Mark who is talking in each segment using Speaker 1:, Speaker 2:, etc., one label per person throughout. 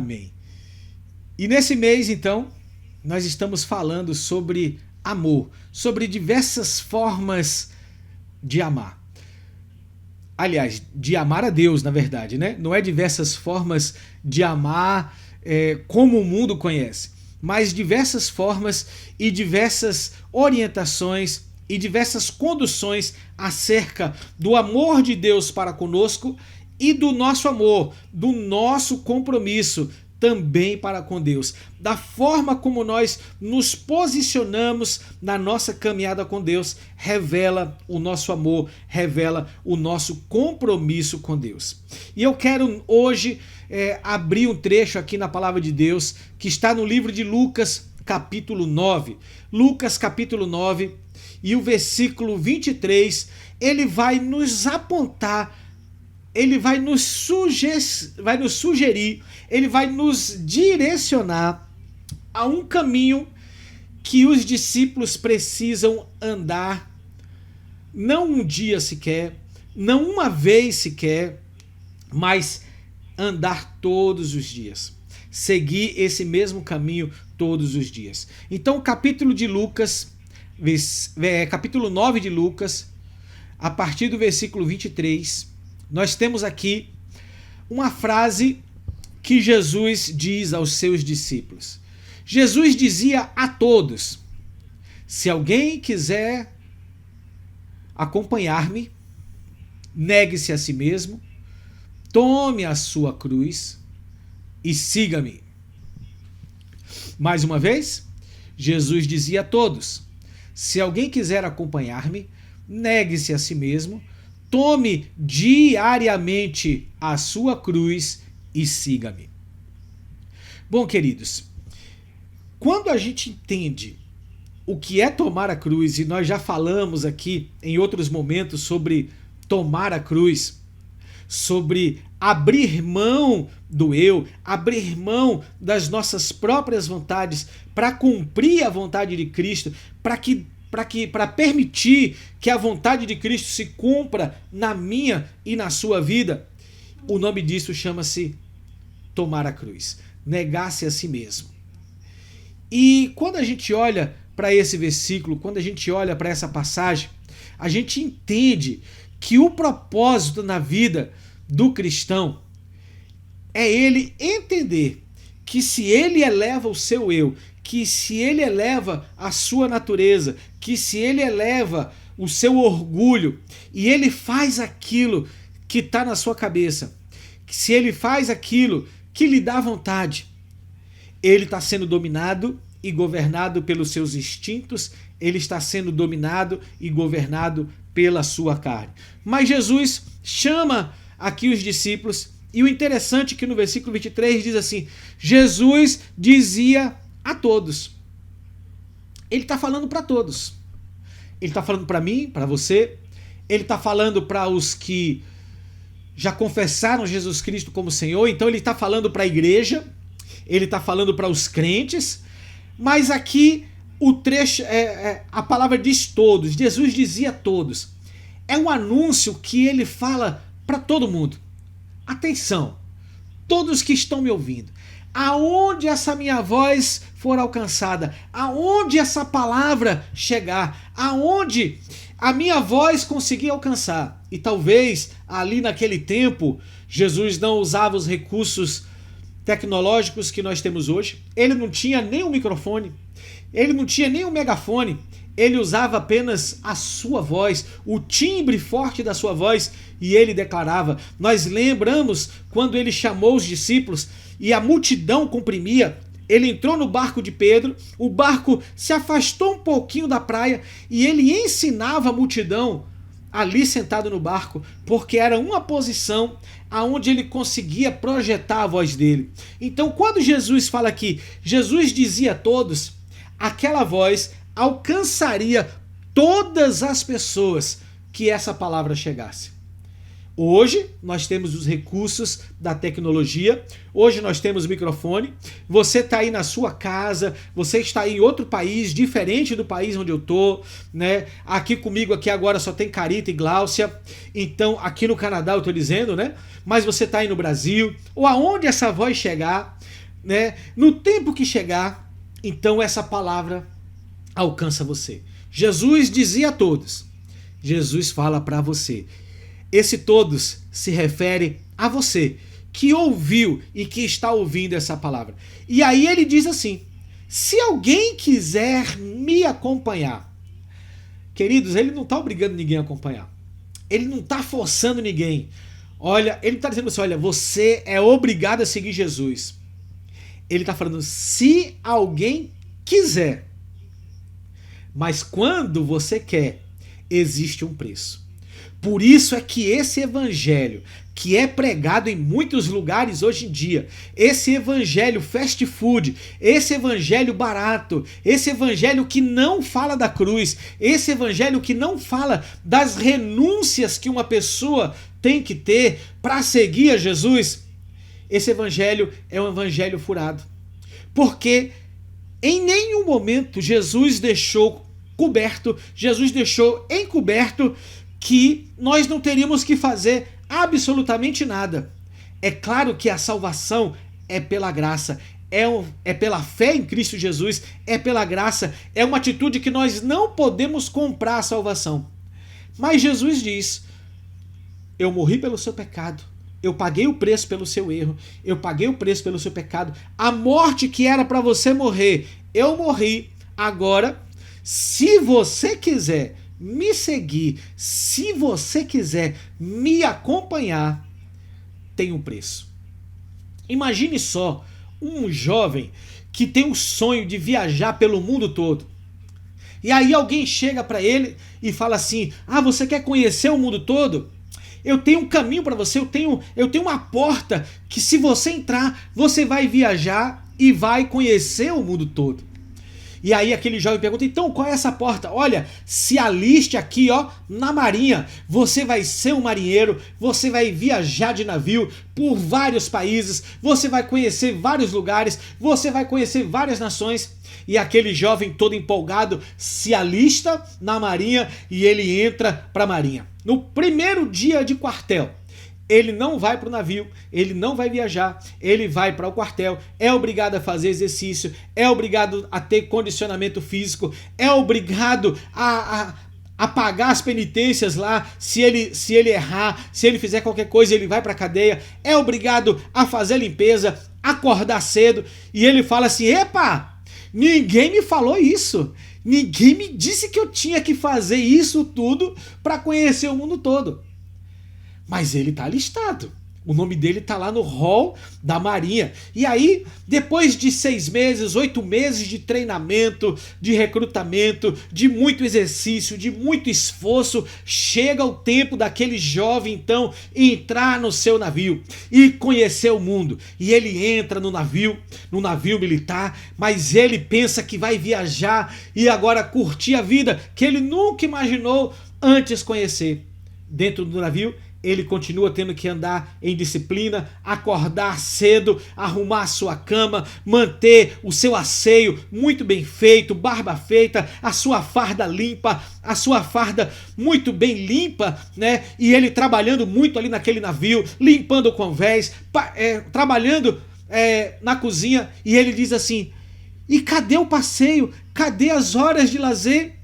Speaker 1: Amém. E nesse mês, então, nós estamos falando sobre amor, sobre diversas formas de amar. Aliás, de amar a Deus, na verdade, né? Não é diversas formas de amar como o mundo conhece, mas diversas formas e diversas orientações e diversas conduções acerca do amor de Deus para conosco e do nosso amor, do nosso compromisso também para com Deus, da forma como nós nos posicionamos na nossa caminhada com Deus, revela o nosso amor, revela o nosso compromisso com Deus. E eu quero hoje abrir um trecho aqui na palavra de Deus que está no livro de Lucas, capítulo 9. Lucas, capítulo 9, e o versículo 23, ele vai nos apontar, ele vai nos sugerir, ele vai nos direcionar a um caminho que os discípulos precisam andar, não um dia sequer, não uma vez sequer, mas andar todos os dias. Seguir esse mesmo caminho todos os dias. Então, capítulo 9 de Lucas, a partir do versículo 23, nós temos aqui uma frase que Jesus diz aos seus discípulos. Jesus dizia a todos: se alguém quiser acompanhar-me, negue-se a si mesmo, tome a sua cruz e siga-me. Mais uma vez, Jesus dizia a todos: se alguém quiser acompanhar-me, negue-se a si mesmo, tome diariamente a sua cruz e siga-me. Bom, queridos, quando a gente entende o que é tomar a cruz, e nós já falamos aqui em outros momentos sobre tomar a cruz, sobre abrir mão do eu, abrir mão das nossas próprias vontades para cumprir a vontade de Cristo, para permitir que a vontade de Cristo se cumpra na minha e na sua vida. O nome disso chama-se tomar a cruz, negar-se a si mesmo. E quando a gente olha para esse versículo, quando a gente olha para essa passagem, a gente entende que o propósito na vida do cristão é ele entender que se ele eleva o seu eu, que se ele eleva a sua natureza, que se ele eleva o seu orgulho e ele faz aquilo que está na sua cabeça, que se ele faz aquilo que lhe dá vontade, ele está sendo dominado e governado pelos seus instintos, ele está sendo dominado e governado pela sua carne. Mas Jesus chama aqui os discípulos, e o interessante é que no versículo 23 diz assim: Jesus dizia a todos. Ele está falando para todos. Ele está falando para mim, para você. Ele está falando para os que já confessaram Jesus Cristo como Senhor. Então ele está falando para a igreja. Ele está falando para os crentes. Mas aqui o trecho, a palavra diz todos. Jesus dizia todos. É um anúncio que ele fala para todo mundo. Atenção, todos que estão me ouvindo. Aonde essa minha voz for alcançada, aonde essa palavra chegar, aonde a minha voz conseguir alcançar. E talvez ali naquele tempo Jesus não usava os recursos tecnológicos que nós temos hoje. Ele não tinha nem um microfone, ele não tinha nem um megafone. Ele usava apenas a sua voz, o timbre forte da sua voz, e ele declarava. Nós lembramos quando ele chamou os discípulos e a multidão comprimia. Ele entrou no barco de Pedro, o barco se afastou um pouquinho da praia e ele ensinava a multidão ali sentado no barco, porque era uma posição aonde ele conseguia projetar a voz dele. Então, quando Jesus fala aqui, Jesus dizia a todos, aquela voz alcançaria todas as pessoas que essa palavra chegasse. Hoje nós temos os recursos da tecnologia, hoje nós temos microfone, você está aí na sua casa, você está aí em outro país, diferente do país onde eu estou, né? Aqui comigo, aqui agora só tem Carita e Gláucia, então aqui no Canadá eu estou dizendo, né? Mas você está aí no Brasil, ou aonde essa voz chegar, né? No tempo que chegar, então essa palavra alcança você. Jesus dizia a todos, Jesus fala para você. Esse todos se refere a você, que ouviu e que está ouvindo essa palavra. E aí ele diz assim, se alguém quiser me acompanhar, queridos, ele não está obrigando ninguém a acompanhar. Ele não está forçando ninguém. Olha, ele está dizendo assim, olha, você é obrigado a seguir Jesus. Ele está falando, se alguém quiser. Mas quando você quer, existe um preço. Por isso é que esse evangelho, que é pregado em muitos lugares hoje em dia, esse evangelho fast food, esse evangelho barato, esse evangelho que não fala da cruz, esse evangelho que não fala das renúncias que uma pessoa tem que ter para seguir a Jesus, esse evangelho é um evangelho furado. Porque em nenhum momento Jesus deixou encoberto que nós não teríamos que fazer absolutamente nada. É claro que a salvação é pela graça, é pela fé em Cristo Jesus, é pela graça, é uma atitude que nós não podemos comprar a salvação. Mas Jesus diz, eu morri pelo seu pecado, eu paguei o preço pelo seu erro, eu paguei o preço pelo seu pecado, a morte que era para você morrer, eu morri, agora, se você quiser me seguir, se você quiser me acompanhar, tem um preço. Imagine só um jovem que tem o sonho de viajar pelo mundo todo. E aí alguém chega para ele e fala assim, você quer conhecer o mundo todo? Eu tenho um caminho para você, eu tenho uma porta que se você entrar, você vai viajar e vai conhecer o mundo todo. E aí aquele jovem pergunta, então qual é essa porta? Olha, se aliste aqui, na marinha, você vai ser um marinheiro, você vai viajar de navio por vários países, você vai conhecer vários lugares, você vai conhecer várias nações. E aquele jovem todo empolgado se alista na marinha e ele entra para a marinha. No primeiro dia de quartel, ele não vai para o navio, ele não vai viajar, ele vai para o quartel, é obrigado a fazer exercício, é obrigado a ter condicionamento físico, é obrigado a pagar as penitências lá, se ele errar, se ele fizer qualquer coisa, ele vai para a cadeia, é obrigado a fazer limpeza, acordar cedo, e ele fala assim, epa, ninguém me falou isso, ninguém me disse que eu tinha que fazer isso tudo para conhecer o mundo todo. Mas ele está alistado. O nome dele está lá no hall da Marinha. E aí, depois de 6 meses, 8 meses de treinamento, de recrutamento, de muito exercício, de muito esforço, chega o tempo daquele jovem, então, entrar no seu navio e conhecer o mundo. E ele entra no navio militar, mas ele pensa que vai viajar e agora curtir a vida que ele nunca imaginou antes conhecer. Dentro do navio, ele continua tendo que andar em disciplina, acordar cedo, arrumar a sua cama, manter o seu asseio muito bem feito, barba feita, a sua farda limpa, a sua farda muito bem limpa, né? E ele trabalhando muito ali naquele navio, limpando convés, trabalhando na cozinha, e ele diz assim, e cadê o passeio? Cadê as horas de lazer?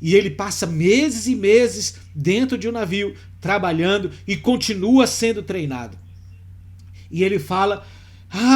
Speaker 1: E ele passa meses e meses dentro de um navio, trabalhando e continua sendo treinado. E ele fala,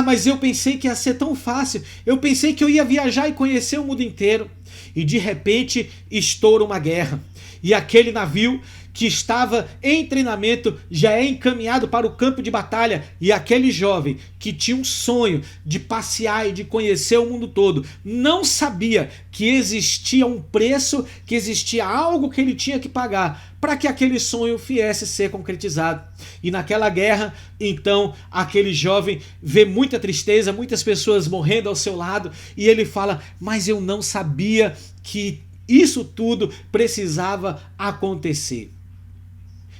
Speaker 1: mas eu pensei que ia ser tão fácil, eu pensei que eu ia viajar e conhecer o mundo inteiro. E de repente estoura uma guerra. E aquele navio que estava em treinamento já é encaminhado para o campo de batalha, e aquele jovem que tinha um sonho de passear e de conhecer o mundo todo, não sabia que existia um preço, que existia algo que ele tinha que pagar para que aquele sonho viesse ser concretizado. E naquela guerra, então, aquele jovem vê muita tristeza, muitas pessoas morrendo ao seu lado, e ele fala, mas eu não sabia que isso tudo precisava acontecer.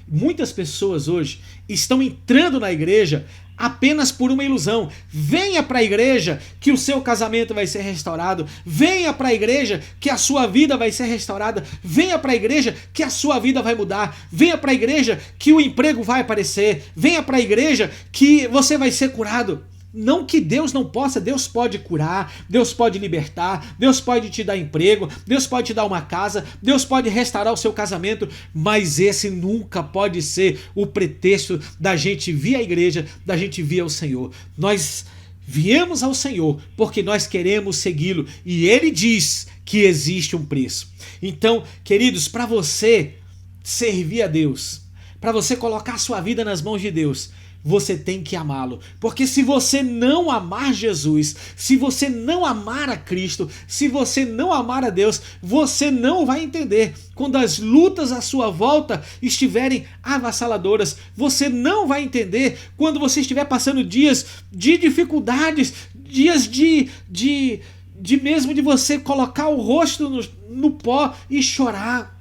Speaker 1: Muitas pessoas hoje estão entrando na igreja apenas por uma ilusão. Venha para a igreja que o seu casamento vai ser restaurado. Venha para a igreja que a sua vida vai ser restaurada. Venha para a igreja que a sua vida vai mudar. Venha para a igreja que o emprego vai aparecer. Venha para a igreja que você vai ser curado. Não que Deus não possa, Deus pode curar, Deus pode libertar, Deus pode te dar emprego, Deus pode te dar uma casa, Deus pode restaurar o seu casamento, mas esse nunca pode ser o pretexto da gente vir à igreja, da gente vir ao Senhor. Nós viemos ao Senhor porque nós queremos segui-lo e Ele diz que existe um preço. Então, queridos, para você servir a Deus, para você colocar a sua vida nas mãos de Deus, você tem que amá-lo. Porque se você não amar Jesus, se você não amar a Cristo, se você não amar a Deus, você não vai entender. Quando as lutas à sua volta estiverem avassaladoras, você não vai entender quando você estiver passando dias de dificuldades, dias de mesmo de você colocar o rosto no pó e chorar.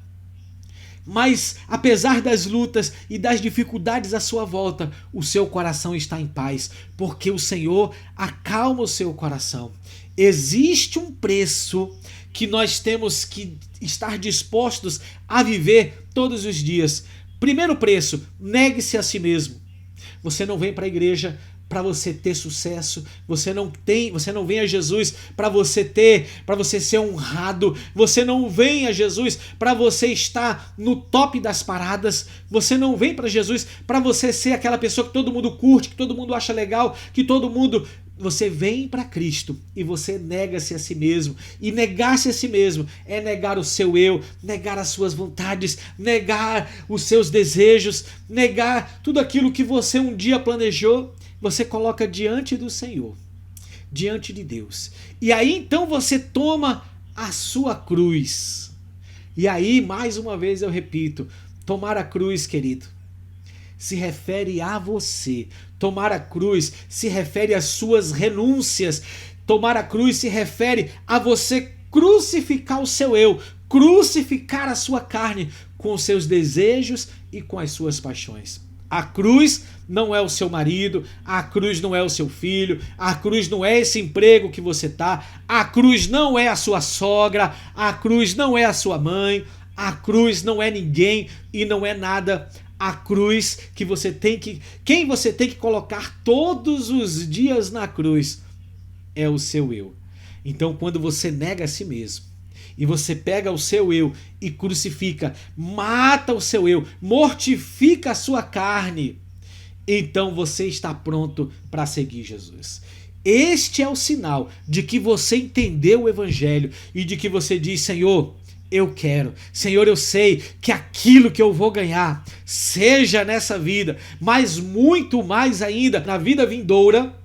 Speaker 1: Mas, apesar das lutas e das dificuldades à sua volta, o seu coração está em paz, porque o Senhor acalma o seu coração. Existe um preço que nós temos que estar dispostos a viver todos os dias. Primeiro preço, negue-se a si mesmo. Você não vem para a igreja para você ter sucesso, você não vem a Jesus para você ser honrado, você não vem a Jesus para você estar no top das paradas, você não vem para Jesus para você ser aquela pessoa que todo mundo curte, que todo mundo acha legal, você vem para Cristo e você nega-se a si mesmo. E negar-se a si mesmo é negar o seu eu, negar as suas vontades, negar os seus desejos, negar tudo aquilo que você um dia planejou. Você coloca diante do Senhor, diante de Deus. E aí então você toma a sua cruz. E aí, mais uma vez eu repito, tomar a cruz, querido, se refere a você. Tomar a cruz se refere às suas renúncias. Tomar a cruz se refere a você crucificar o seu eu, crucificar a sua carne com os seus desejos e com as suas paixões. A cruz não é o seu marido, a cruz não é o seu filho, a cruz não é esse emprego que você tá, a cruz não é a sua sogra, a cruz não é a sua mãe, a cruz não é ninguém e não é nada. A cruz quem você tem que colocar todos os dias na cruz é o seu eu. Então, quando você nega a si mesmo, e você pega o seu eu e crucifica, mata o seu eu, mortifica a sua carne, então você está pronto para seguir Jesus. Este é o sinal de que você entendeu o Evangelho e de que você diz: Senhor, eu quero. Senhor, eu sei que aquilo que eu vou ganhar, seja nessa vida, mas muito mais ainda na vida vindoura,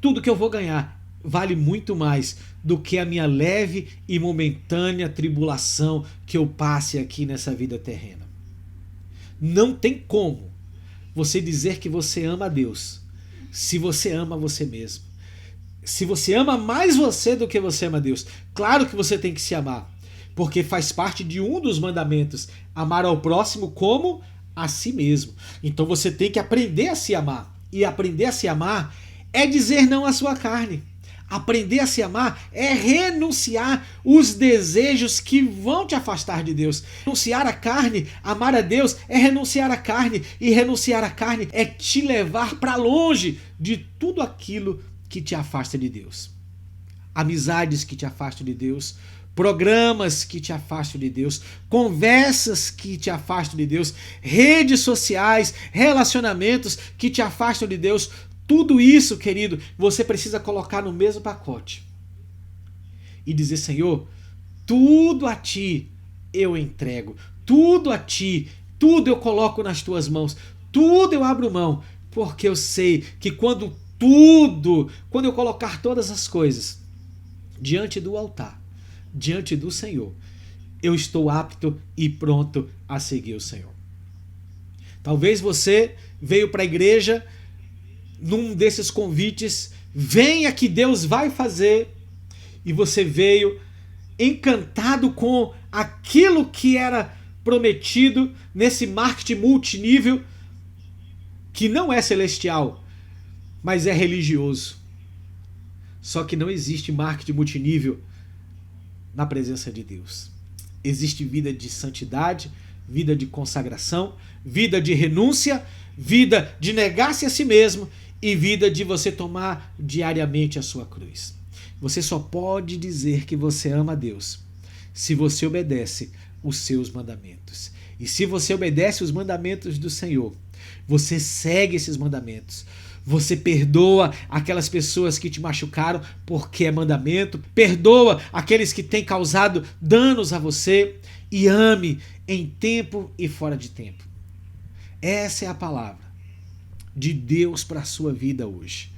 Speaker 1: tudo que eu vou ganhar vale muito mais do que a minha leve e momentânea tribulação que eu passe aqui nessa vida terrena. Não tem como você dizer que você ama a Deus se você ama você mesmo. Se você ama mais você do que você ama a Deus. Claro que você tem que se amar, porque faz parte de um dos mandamentos, amar ao próximo como a si mesmo. Então você tem que aprender a se amar. E aprender a se amar é dizer não à sua carne. Aprender a se amar é renunciar os desejos que vão te afastar de Deus. Renunciar à carne, amar a Deus, é renunciar à carne. E renunciar à carne é te levar para longe de tudo aquilo que te afasta de Deus. Amizades que te afastam de Deus, programas que te afastam de Deus, conversas que te afastam de Deus, redes sociais, relacionamentos que te afastam de Deus. Tudo isso, querido, você precisa colocar no mesmo pacote e dizer: Senhor, tudo a ti eu entrego, tudo a ti, tudo eu coloco nas tuas mãos, tudo eu abro mão, porque eu sei que quando eu colocar todas as coisas diante do altar, diante do Senhor, eu estou apto e pronto a seguir o Senhor. Talvez você veio para a igreja num desses convites, venha que Deus vai fazer, e você veio encantado com aquilo que era prometido nesse marketing multinível que não é celestial, mas é religioso. Só que não existe marketing multinível na presença de Deus. Existe vida de santidade, vida de consagração, vida de renúncia, vida de negar-se a si mesmo e vida de você tomar diariamente a sua cruz. Você só pode dizer que você ama a Deus se você obedece os seus mandamentos. E se você obedece os mandamentos do Senhor, você segue esses mandamentos, você perdoa aquelas pessoas que te machucaram porque é mandamento, perdoa aqueles que têm causado danos a você e ame em tempo e fora de tempo. Essa é a palavra de Deus para a sua vida hoje.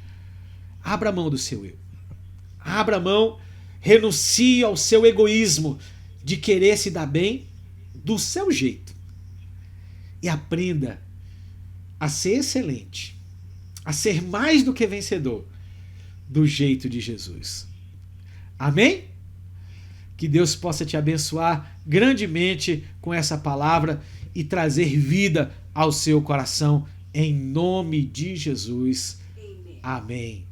Speaker 1: Abra mão do seu eu. Abra mão, renuncie ao seu egoísmo de querer se dar bem do seu jeito. E aprenda a ser excelente, a ser mais do que vencedor do jeito de Jesus. Amém? Que Deus possa te abençoar grandemente com essa palavra e trazer vida ao seu coração em nome de Jesus. Amém.